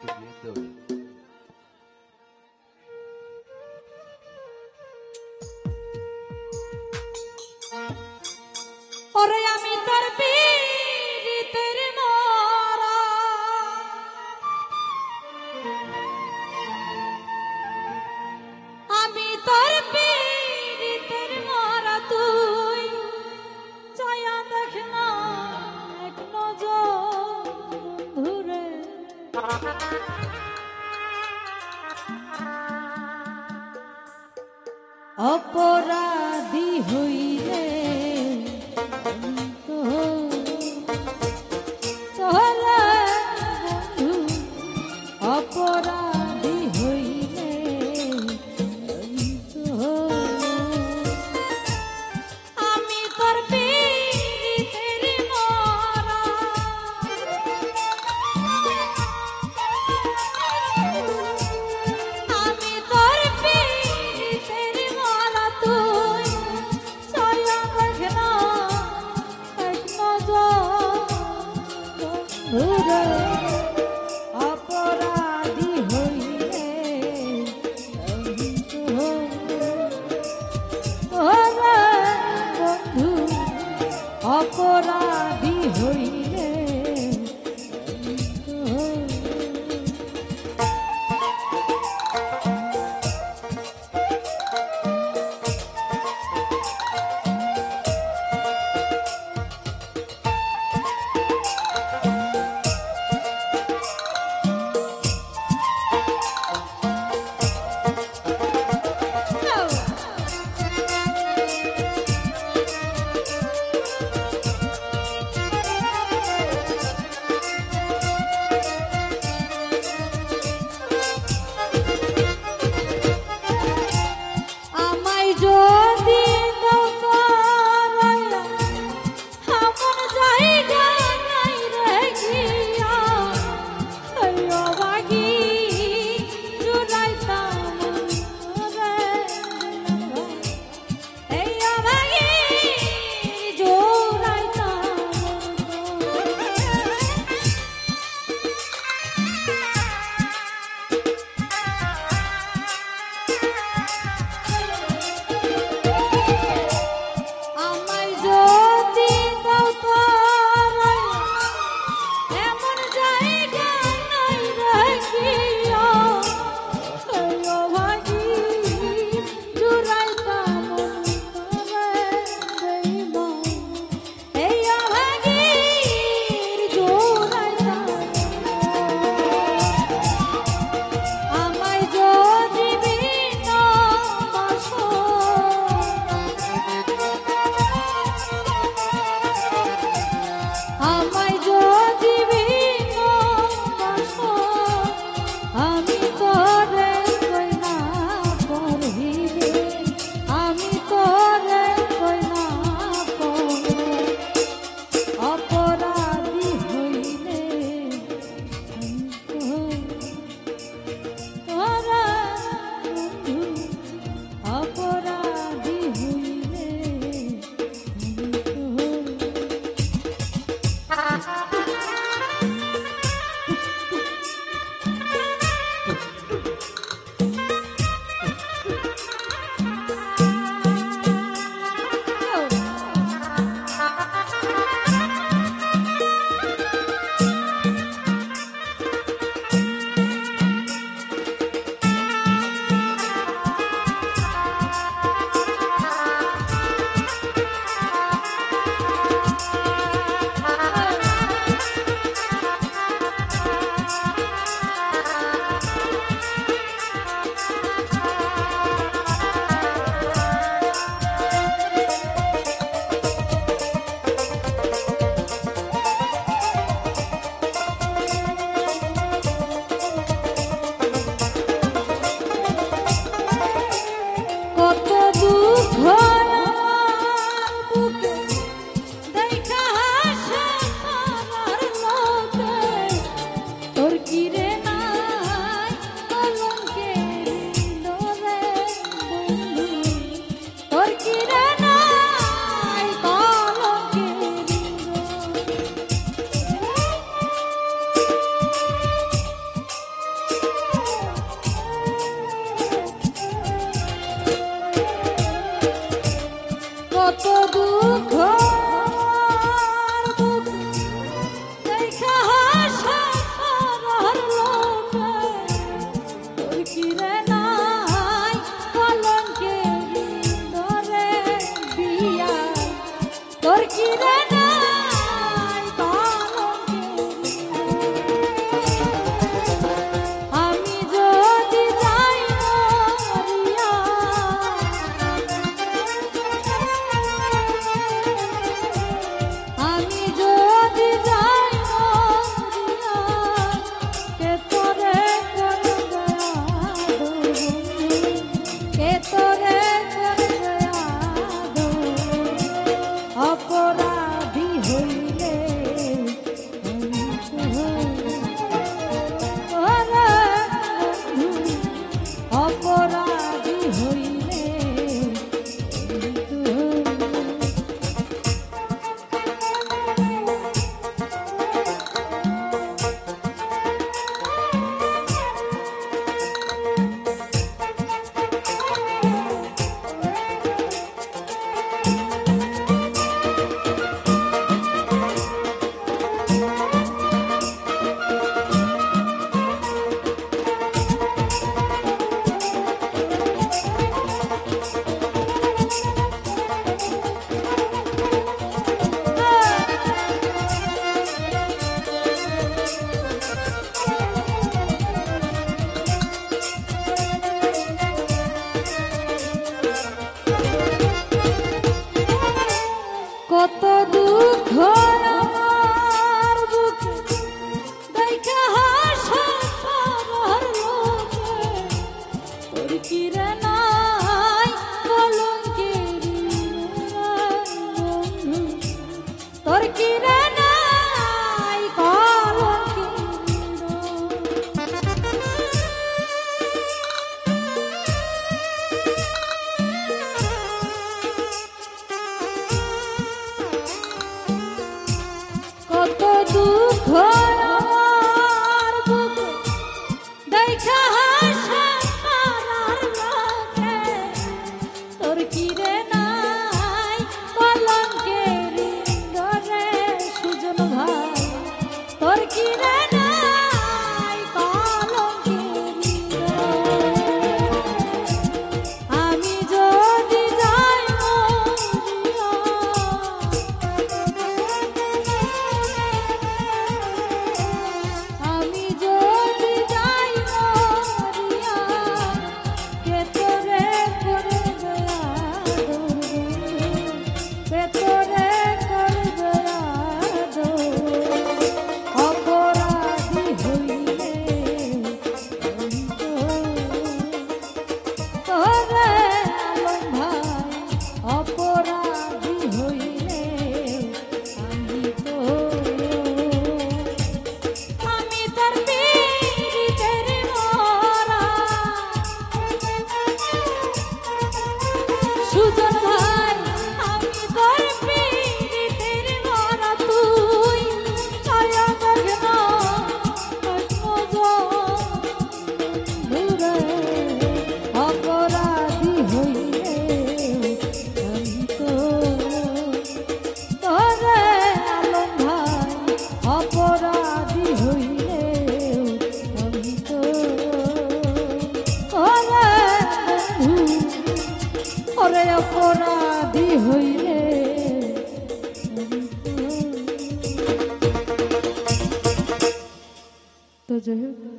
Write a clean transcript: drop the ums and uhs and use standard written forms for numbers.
একটু গেয়ে দাও রে। ওরে আমি তোর পীড়িতের মরা, আমি তোর পীড়িতের মরা, তুই চায়া দেখ না এক নজর বন্ধুরে। অপরাধী হইলে চলে বন্ধু, অপরাধী হইলে আমি তোর পীড়িতের মরা, আমি তোর পীড়িতের মরা, তুই ছায়া দেখ না এক নজর বন্ধুরে। অপরাধী হইলে ওরে বন্ধু, অপরাধী হইলে তোর কি রে নাই কলঙ্কের আমি যদি যাই মরিয়া আমি যদি যাই মরিয়া কে তোরে করে দয়া কে তোরে করে দয়া অপরাধী হইলে তোরে আলম ভাই অপরাধী হইলে আমি তোর পীড়িতের মরা সুজন ভাই আমি তোর পীড়িতের মরা তুই ছায়া গগন দূরে অপরাধী হইলে আমি তো তোরে আলম ভাই অপরাধী হইলে আমি তো ওরে অপরাধী হইলে তো যাই হোক